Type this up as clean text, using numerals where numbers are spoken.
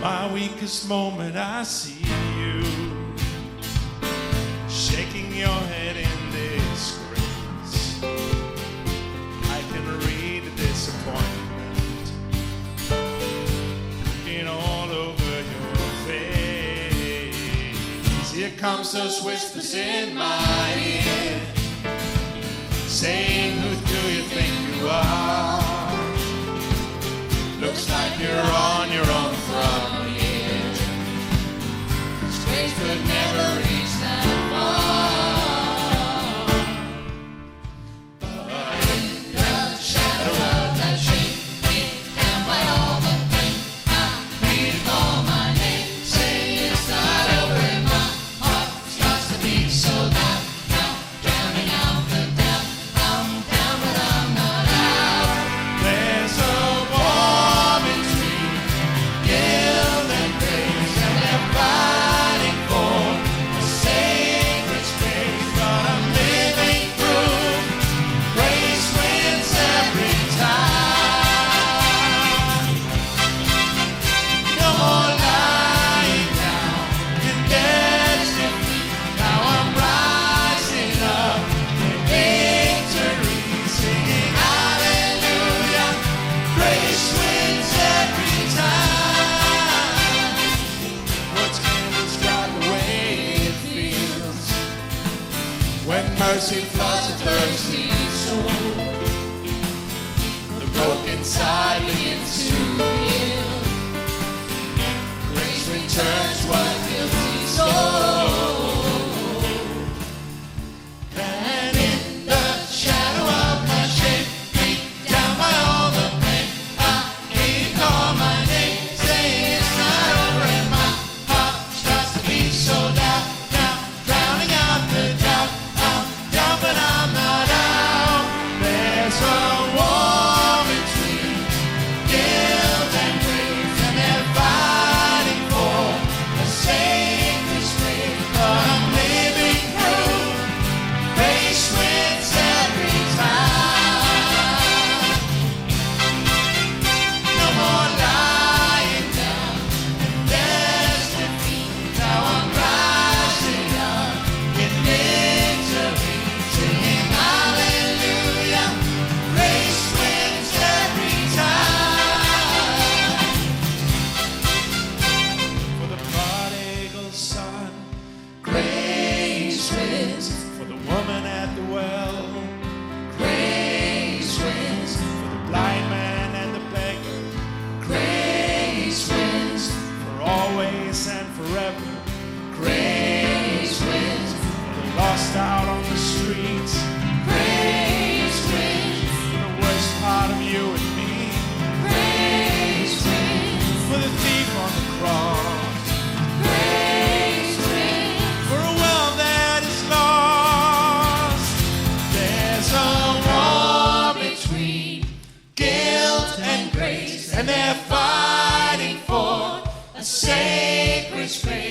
my weakest moment I see you shaking your head in disgrace. I can read the disappointment looking all over your face. Here comes those whispers in my ear saying, who do you think you are? Looks like you're on your own from here. This grace could never reach that far. But in the shadow of that shame, beat down by all the pain, I need to call my name, say it's not over, and my heart starts to beat so loud, now drowning out the doubt. I'm down, but I'm not out. There's a war between guilt and grace, and they're fighting for a sacred space. But I'm living through. Grace wins every time. No more lying down in dead's defeat. Now I'm rising up in victory, singing hallelujah. Grace wins every time. Words can't describe the way it feels when mercy floods a thirsty soul. The broken side begins to heal. Grace returns what guilty soul. And in the shadow of my shame, beat down by all the pain, I hear you call my name, say it's not over, and my heart starts to beat so loud, now drowning out the doubt. I'm down, but I'm not out. There's a war between guilt and grace, and they're fighting for a sacred space. But I'm living through. Grace wins every time. No more lying down in dead's defeat. Now I'm rising up in victory, singing hallelujah. Grace wins every time. For the prodigal son, grace wins. For the woman at the well, grace wins. For the blind man and the beggar, grace wins. For always and forever, grace wins. For the lost out on the streets, grace wins. For the worst part of you and me, grace wins. For the thief on the cross, grace wins. For a world that is lost. There's a war between guilt and grace, and they're fighting for a sacred space.